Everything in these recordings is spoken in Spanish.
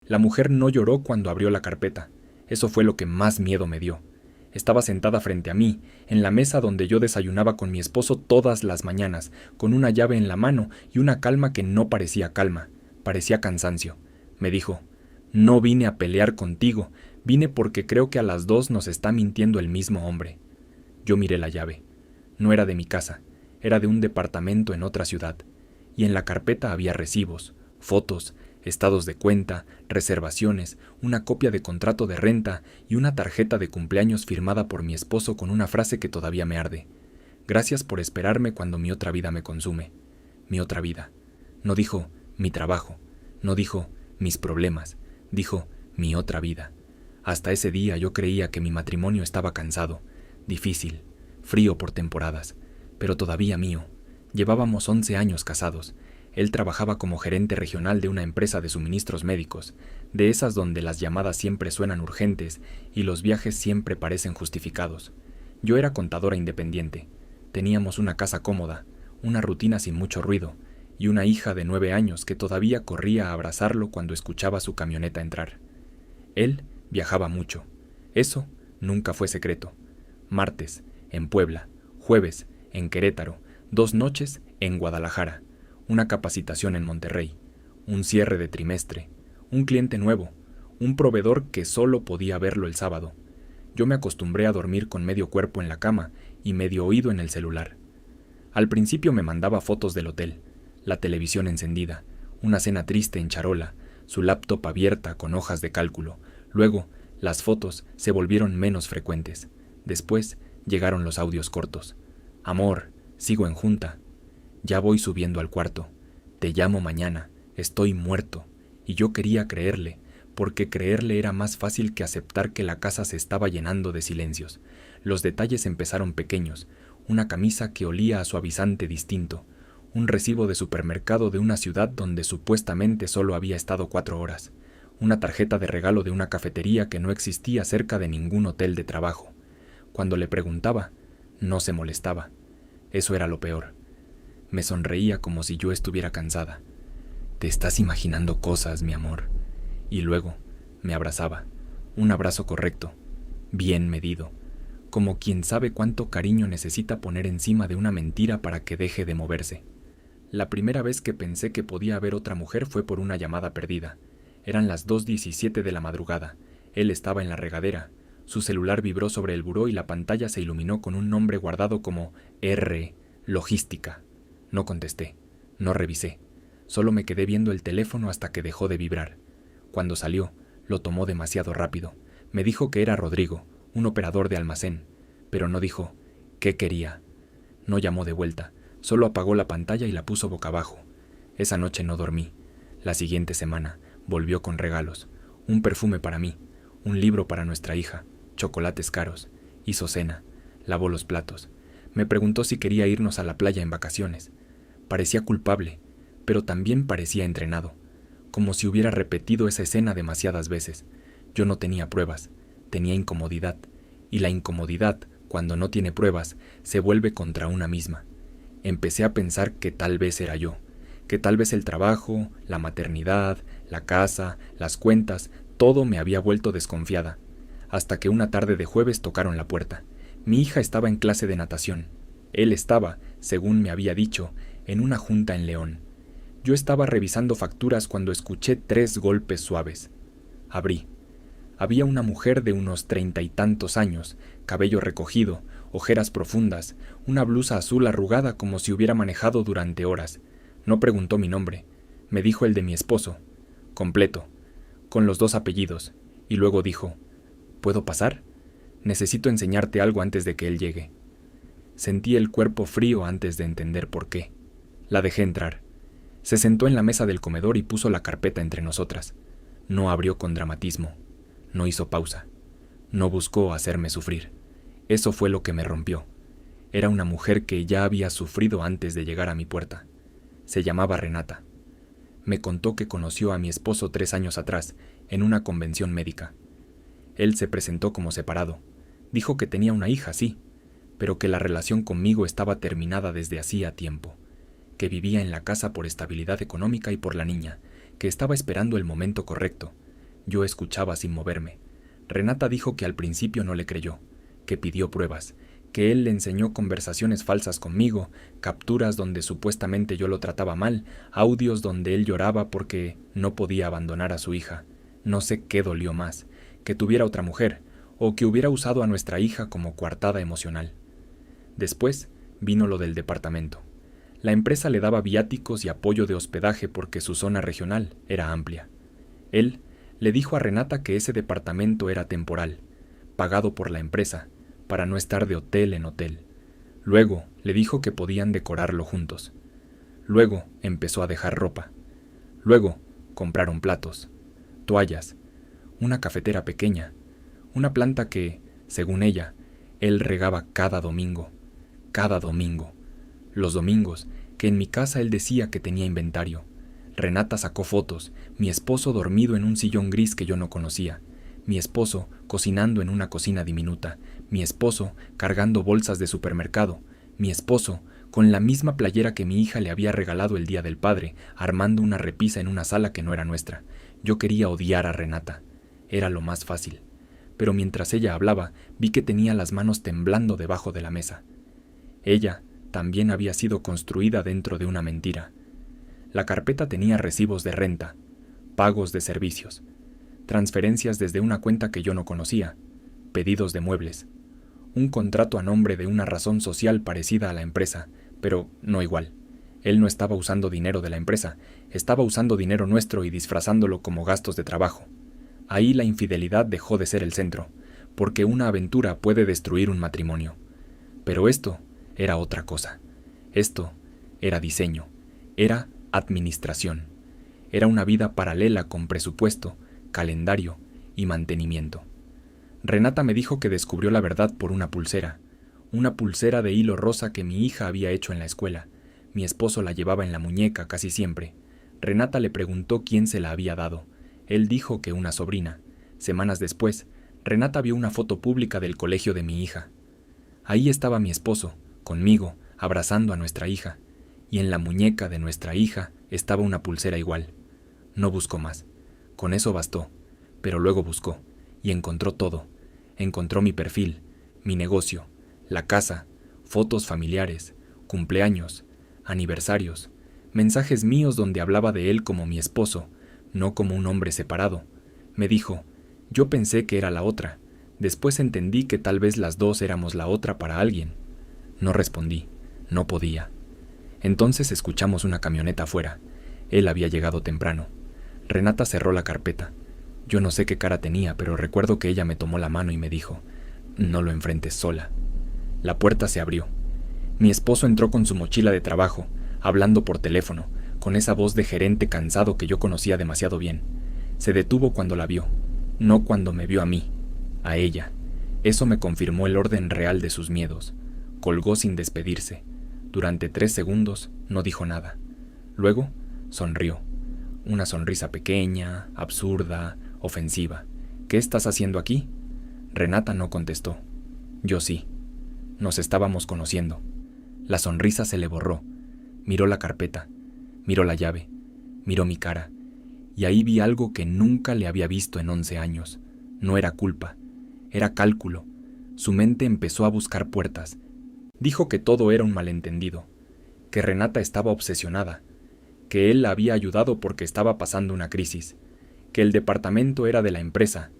La mujer no lloró cuando abrió la carpeta. Eso fue lo que más miedo me dio. Estaba sentada frente a mí, en la mesa donde yo desayunaba con mi esposo todas las mañanas, con una llave en la mano y una calma que no parecía calma, parecía cansancio. Me dijo: «No vine a pelear contigo, vine porque creo que a las dos nos está mintiendo el mismo hombre». Yo miré la llave. No era de mi casa, era de un departamento en otra ciudad, y en la carpeta había recibos, fotos, estados de cuenta, reservaciones, una copia de contrato de renta y una tarjeta de cumpleaños firmada por mi esposo con una frase que todavía me arde: «Gracias por esperarme cuando mi otra vida me consume». Mi otra vida. No dijo mi trabajo, no dijo mis problemas, dijo mi otra vida. Hasta ese día yo creía que mi matrimonio estaba cansado, difícil, frío por temporadas, pero todavía mío. Llevábamos 11 años casados. Él trabajaba como gerente regional de una empresa de suministros médicos, de esas donde las llamadas siempre suenan urgentes y los viajes siempre parecen justificados. Yo era contadora independiente. Teníamos una casa cómoda, una rutina sin mucho ruido, y una hija de 9 años que todavía corría a abrazarlo cuando escuchaba su camioneta entrar. Él viajaba mucho. Eso nunca fue secreto. Martes, en Puebla; jueves, en Querétaro; 2 noches, en Guadalajara; una capacitación en Monterrey; un cierre de trimestre; un cliente nuevo; un proveedor que solo podía verlo el sábado. Yo me acostumbré a dormir con medio cuerpo en la cama y medio oído en el celular. Al principio me mandaba fotos del hotel, la televisión encendida, una cena triste en charola, su laptop abierta con hojas de cálculo. Luego, las fotos se volvieron menos frecuentes. Después llegaron los audios cortos: «Amor, sigo en junta. Ya voy subiendo al cuarto. Te llamo mañana. Estoy muerto». Y yo quería creerle, porque creerle era más fácil que aceptar que la casa se estaba llenando de silencios. Los detalles empezaron pequeños: una camisa que olía a suavizante distinto, un recibo de supermercado de una ciudad donde supuestamente solo había estado 4 horas, una tarjeta de regalo de una cafetería que no existía cerca de ningún hotel de trabajo. Cuando le preguntaba, no se molestaba. Eso era lo peor. Me sonreía como si yo estuviera cansada. «Te estás imaginando cosas, mi amor». Y luego me abrazaba, un abrazo correcto, bien medido, como quien sabe cuánto cariño necesita poner encima de una mentira para que deje de moverse. La primera vez que pensé que podía haber otra mujer fue por una llamada perdida. Eran las 2:17 de la madrugada. Él estaba en la regadera. Su celular vibró sobre el buró y la pantalla se iluminó con un nombre guardado como R. Logística. No contesté, no revisé. Solo me quedé viendo el teléfono hasta que dejó de vibrar. Cuando salió, lo tomó demasiado rápido. Me dijo que era Rodrigo, un operador de almacén, pero no dijo qué quería. No llamó de vuelta, solo apagó la pantalla y la puso boca abajo. Esa noche no dormí. La siguiente semana volvió con regalos: un perfume para mí, un libro para nuestra hija, chocolates caros. Hizo cena, lavó los platos. Me preguntó si quería irnos a la playa en vacaciones. Parecía culpable, pero también parecía entrenado, como si hubiera repetido esa escena demasiadas veces. Yo no tenía pruebas, tenía incomodidad, y la incomodidad, cuando no tiene pruebas, se vuelve contra una misma. Empecé a pensar que tal vez era yo, que tal vez el trabajo, la maternidad, la casa, las cuentas, todo me había vuelto desconfiada, hasta que una tarde de jueves tocaron la puerta. Mi hija estaba en clase de natación. Él estaba, según me había dicho, en una junta en León. Yo estaba revisando facturas cuando escuché 3 golpes suaves. Abrí. Había una mujer de unos 30 y tantos años, cabello recogido, ojeras profundas, una blusa azul arrugada como si hubiera manejado durante horas. No preguntó mi nombre. Me dijo el de mi esposo, completo, con los 2 apellidos, y luego dijo: «¿Puedo pasar? Necesito enseñarte algo antes de que él llegue». Sentí el cuerpo frío antes de entender por qué. La dejé entrar. Se sentó en la mesa del comedor y puso la carpeta entre nosotras. No abrió con dramatismo. No hizo pausa. No buscó hacerme sufrir. Eso fue lo que me rompió. Era una mujer que ya había sufrido antes de llegar a mi puerta. Se llamaba Renata. Me contó que conoció a mi esposo 3 años atrás, en una convención médica. Él se presentó como separado. Dijo que tenía una hija, sí, pero que la relación conmigo estaba terminada desde hacía tiempo, que vivía en la casa por estabilidad económica y por la niña, que estaba esperando el momento correcto, Yo escuchaba sin moverme. Renata dijo que al principio no le creyó, que pidió pruebas, que él le enseñó conversaciones falsas conmigo, capturas donde supuestamente yo lo trataba mal, audios donde él lloraba porque no podía abandonar a su hija. No sé qué dolió más, que tuviera otra mujer, o que hubiera usado a nuestra hija como coartada emocional. Después vino lo del departamento. La empresa le daba viáticos y apoyo de hospedaje porque su zona regional era amplia. Él le dijo a Renata que ese departamento era temporal, pagado por la empresa, para no estar de hotel en hotel. Luego le dijo que podían decorarlo juntos. Luego empezó a dejar ropa. Luego compraron platos, toallas, una cafetera pequeña, una planta que, según ella, él regaba cada domingo. Los domingos, que en mi casa él decía que tenía inventario. Renata sacó fotos, mi esposo dormido en un sillón gris que yo no conocía, mi esposo cocinando en una cocina diminuta, mi esposo cargando bolsas de supermercado, mi esposo con la misma playera que mi hija le había regalado el Día del Padre, armando una repisa en una sala que no era nuestra. Yo quería odiar a Renata. Era lo más fácil. Pero mientras ella hablaba, vi que tenía las manos temblando debajo de la mesa. Ella también había sido construida dentro de una mentira. La carpeta tenía recibos de renta, pagos de servicios, transferencias desde una cuenta que yo no conocía, pedidos de muebles, un contrato a nombre de una razón social parecida a la empresa, pero no igual. Él no estaba usando dinero de la empresa, estaba usando dinero nuestro y disfrazándolo como gastos de trabajo. Ahí la infidelidad dejó de ser el centro, porque una aventura puede destruir un matrimonio. Pero esto era otra cosa. Esto era diseño, era administración. Era una vida paralela con presupuesto, calendario y mantenimiento. Renata me dijo que descubrió la verdad por una pulsera de hilo rosa que mi hija había hecho en la escuela. Mi esposo la llevaba en la muñeca casi siempre. Renata le preguntó quién se la había dado. Él dijo que una sobrina. Semanas después, Renata vio una foto pública del colegio de mi hija. Ahí estaba mi esposo, conmigo, abrazando a nuestra hija, y en la muñeca de nuestra hija estaba una pulsera igual. No buscó más. Con eso bastó, pero luego buscó, y encontró todo. Encontró mi perfil, mi negocio, la casa, fotos familiares, cumpleaños, aniversarios, mensajes míos donde hablaba de él como mi esposo, no como un hombre separado. Me dijo, yo pensé que era la otra, después entendí que tal vez las dos éramos la otra para alguien. No respondí, no podía. Entonces escuchamos una camioneta afuera. Él había llegado temprano. Renata cerró la carpeta. Yo no sé qué cara tenía, pero recuerdo que ella me tomó la mano y me dijo, no lo enfrentes sola. La puerta se abrió. Mi esposo entró con su mochila de trabajo, hablando por teléfono, con esa voz de gerente cansado que yo conocía demasiado bien. Se detuvo cuando la vio, no cuando me vio a mí, a ella. Eso me confirmó el orden real de sus miedos. Colgó sin despedirse. Durante 3 segundos no dijo nada. Luego sonrió. Una sonrisa pequeña, absurda, ofensiva. ¿Qué estás haciendo aquí? Renata no contestó. Yo sí. Nos estábamos conociendo. La sonrisa se le borró. Miró la carpeta, miró la llave, miró mi cara, y ahí vi algo que nunca le había visto en 11 años. No era culpa, era cálculo. Su mente empezó a buscar puertas. Dijo que todo era un malentendido, que Renata estaba obsesionada, que él la había ayudado porque estaba pasando una crisis, que el departamento era de la empresa,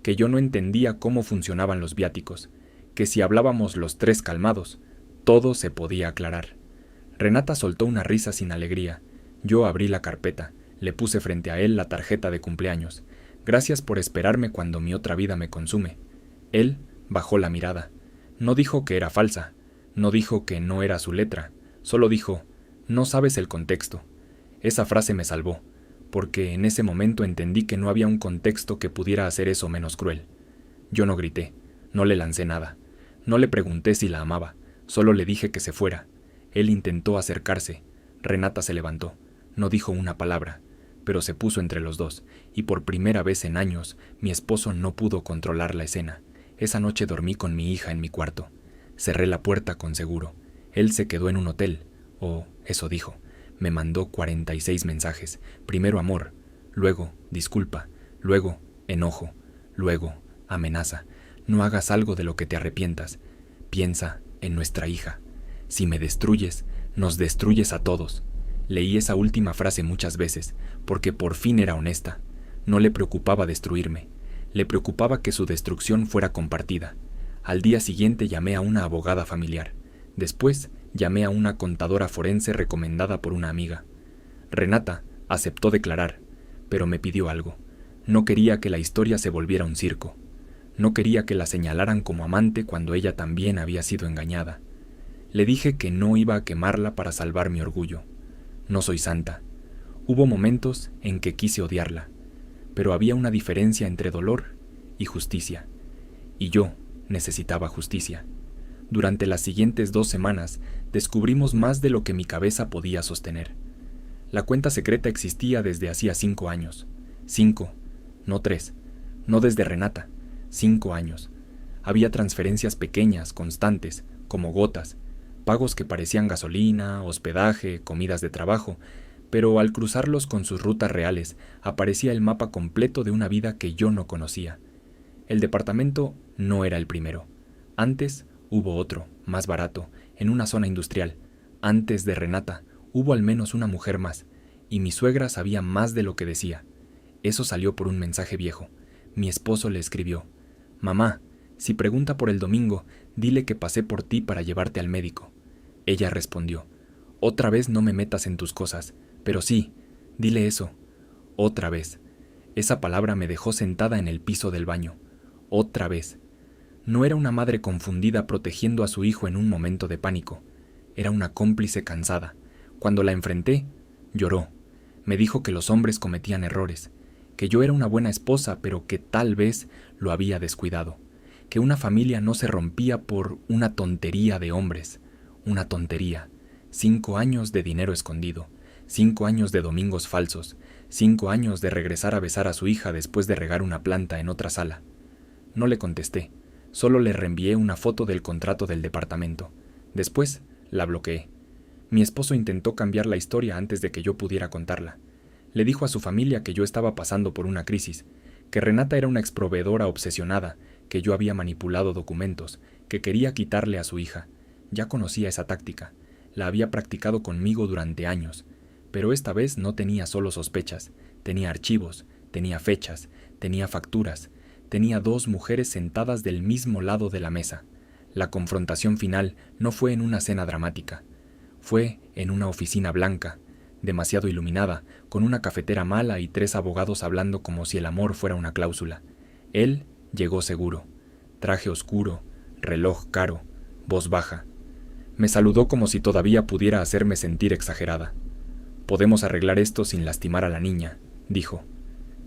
que yo no entendía cómo funcionaban los viáticos, que si hablábamos los 3 calmados, todo se podía aclarar. Renata soltó una risa sin alegría. Yo abrí la carpeta, le puse frente a él la tarjeta de cumpleaños. Gracias por esperarme cuando mi otra vida me consume. Él bajó la mirada. No dijo que era falsa, no dijo que no era su letra, solo dijo, no sabes el contexto. Esa frase me salvó, porque en ese momento entendí que no había un contexto que pudiera hacer eso menos cruel. Yo no grité, no le lancé nada, no le pregunté si la amaba, solo le dije que se fuera. Él intentó acercarse. Renata se levantó. No dijo una palabra, pero se puso entre los dos, y por primera vez en años, mi esposo no pudo controlar la escena. Esa noche dormí con mi hija en mi cuarto. Cerré la puerta con seguro. Él se quedó en un hotel, o eso dijo. Me mandó 46 mensajes. Primero amor, luego disculpa, luego Enojo, luego, amenaza. No hagas algo de lo que te arrepientas. Piensa en nuestra hija. Si me destruyes, nos destruyes a todos. Leí esa última frase muchas veces, porque por fin era honesta. No le preocupaba destruirme. Le preocupaba que su destrucción fuera compartida. Al día siguiente llamé a una abogada familiar. Después llamé a una contadora forense recomendada por una amiga. Renata aceptó declarar, pero me pidió algo. No quería que la historia se volviera un circo. No quería que la señalaran como amante cuando ella también había sido engañada. Le dije que no iba a quemarla para salvar mi orgullo. No soy santa. Hubo momentos en que quise odiarla, pero había una diferencia entre dolor y justicia. Y yo necesitaba justicia. Durante las siguientes 2 semanas descubrimos más de lo que mi cabeza podía sostener. La cuenta secreta existía desde hacía 5 años. 5, no 3, no desde Renata, 5 años. Había transferencias pequeñas, constantes, como gotas, pagos que parecían gasolina, hospedaje, comidas de trabajo, pero al cruzarlos con sus rutas reales aparecía el mapa completo de una vida que yo no conocía. El departamento no era el primero. Antes hubo otro, más barato, en una zona industrial. Antes de Renata hubo al menos una mujer más, y mi suegra sabía más de lo que decía. Eso salió por un mensaje viejo. Mi esposo le escribió: «Mamá, si pregunta por el domingo, dile que pasé por ti para llevarte al médico». Ella respondió: «Otra vez no me metas en tus cosas, pero sí, dile eso». Otra vez. Esa palabra me dejó sentada en el piso del baño. Otra vez. No era una madre confundida protegiendo a su hijo en un momento de pánico. Era una cómplice cansada. Cuando la enfrenté, lloró. Me dijo que los hombres cometían errores, que yo era una buena esposa, pero que tal vez lo había descuidado, que una familia no se rompía por una tontería de hombres. Una tontería. 5 años de dinero escondido, 5 años de domingos falsos, 5 años de regresar a besar a su hija después de regar una planta en otra sala. No le contesté, solo le reenvié una foto del contrato del departamento. Después la bloqueé. Mi esposo intentó cambiar la historia antes de que yo pudiera contarla. Le dijo a su familia que yo estaba pasando por una crisis, que Renata era una exproveedora obsesionada, que yo había manipulado documentos, que quería quitarle a su hija. Ya conocía esa táctica, la había practicado conmigo durante años, pero esta vez no tenía solo sospechas, tenía archivos, tenía fechas, tenía facturas, tenía 2 mujeres sentadas del mismo lado de la mesa. La confrontación final no fue en una cena dramática, fue en una oficina blanca, demasiado iluminada, con una cafetera mala y 3 abogados hablando como si el amor fuera una cláusula. Él llegó seguro, traje oscuro, reloj caro, voz baja. Me saludó como si todavía pudiera hacerme sentir exagerada. «Podemos arreglar esto sin lastimar a la niña», dijo.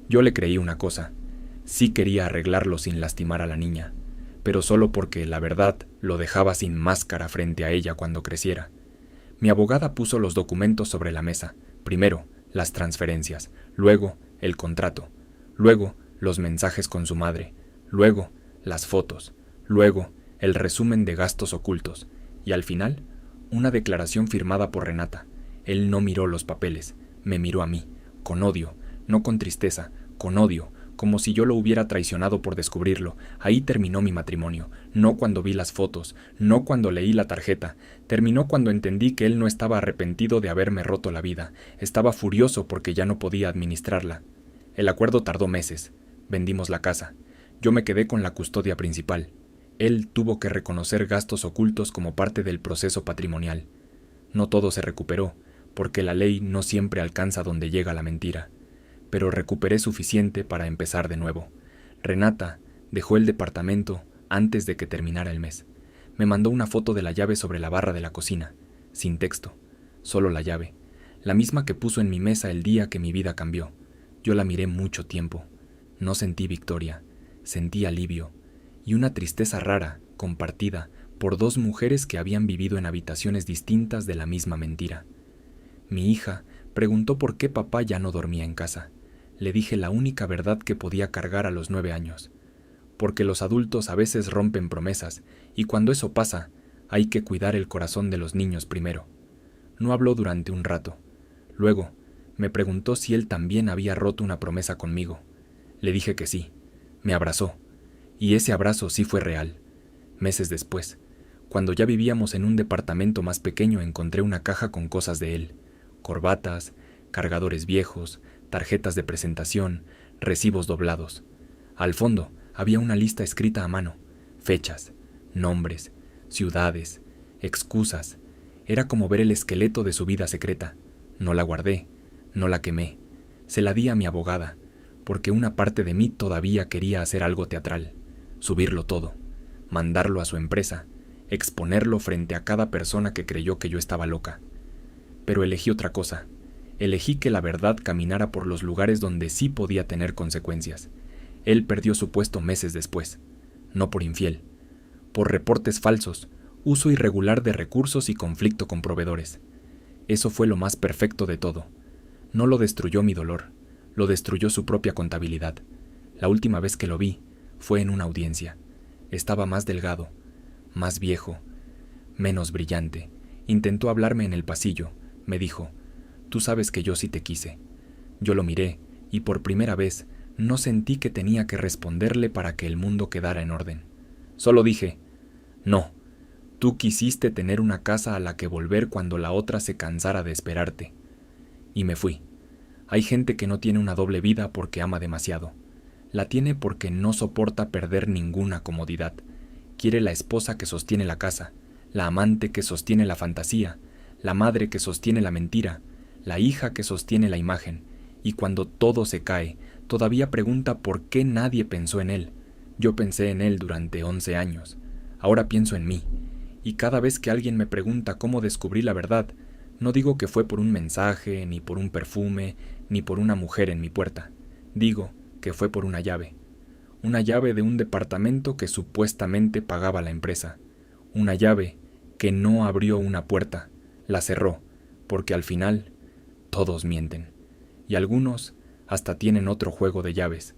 Yo le creí una cosa. Sí quería arreglarlo sin lastimar a la niña, pero solo porque, la verdad, lo dejaba sin máscara frente a ella cuando creciera. Mi abogada puso los documentos sobre la mesa. Primero, las transferencias, luego, el contrato, luego, los mensajes con su madre, luego, las fotos, luego, el resumen de gastos ocultos, y al final, una declaración firmada por Renata. Él no miró los papeles, me miró a mí, con odio, no con tristeza, con odio, como si yo lo hubiera traicionado por descubrirlo. Ahí terminó mi matrimonio, no cuando vi las fotos, no cuando leí la tarjeta. Terminó cuando entendí que él no estaba arrepentido de haberme roto la vida, estaba furioso porque ya no podía administrarla. El acuerdo tardó meses. Vendimos la casa. Yo me quedé con la custodia principal. Él tuvo que reconocer gastos ocultos como parte del proceso patrimonial. No todo se recuperó, porque la ley no siempre alcanza donde llega la mentira. Pero recuperé suficiente para empezar de nuevo. Renata dejó el departamento antes de que terminara el mes. Me mandó una foto de la llave sobre la barra de la cocina, sin texto, solo la llave, la misma que puso en mi mesa el día que mi vida cambió. Yo la miré mucho tiempo. No sentí victoria, sentí alivio y una tristeza rara, compartida por 2 mujeres que habían vivido en habitaciones distintas de la misma mentira. Mi hija preguntó por qué papá ya no dormía en casa. Le dije la única verdad que podía cargar a los 9 años. Porque los adultos a veces rompen promesas, y cuando eso pasa, hay que cuidar el corazón de los niños primero. No habló durante un rato. Luego, me preguntó si él también había roto una promesa conmigo. Le dije que sí. Me abrazó. Y ese abrazo sí fue real. Meses después, cuando ya vivíamos en un departamento más pequeño, encontré una caja con cosas de él: corbatas, cargadores viejos, tarjetas de presentación, recibos doblados. Al fondo había una lista escrita a mano: fechas, nombres, ciudades, excusas. Era como ver el esqueleto de su vida secreta. No la guardé, no la quemé. Se la di a mi abogada, porque una parte de mí todavía quería hacer algo teatral: subirlo todo, mandarlo a su empresa, exponerlo frente a cada persona que creyó que yo estaba loca. Pero elegí otra cosa. Elegí que la verdad caminara por los lugares donde sí podía tener consecuencias. Él perdió su puesto meses después, no por infiel, por reportes falsos, uso irregular de recursos y conflicto con proveedores. Eso fue lo más perfecto de todo. No lo destruyó mi dolor, lo destruyó su propia contabilidad. La última vez que lo vi fue en una audiencia. Estaba más delgado, más viejo, menos brillante. Intentó hablarme en el pasillo. Me dijo: «Tú sabes que yo sí te quise». Yo lo miré y por primera vez no sentí que tenía que responderle para que el mundo quedara en orden. Solo dije: «No, tú quisiste tener una casa a la que volver cuando la otra se cansara de esperarte». Y me fui. Hay gente que no tiene una doble vida porque ama demasiado. La tiene porque no soporta perder ninguna comodidad. Quiere la esposa que sostiene la casa, la amante que sostiene la fantasía, la madre que sostiene la mentira, la hija que sostiene la imagen, y cuando todo se cae, todavía pregunta por qué nadie pensó en él. Yo pensé en él durante 11 años. Ahora pienso en mí. Y cada vez que alguien me pregunta cómo descubrí la verdad, no digo que fue por un mensaje, ni por un perfume, ni por una mujer en mi puerta. Digo que fue por una llave de un departamento que supuestamente pagaba la empresa, una llave que no abrió una puerta, la cerró, porque al final todos mienten, y algunos hasta tienen otro juego de llaves,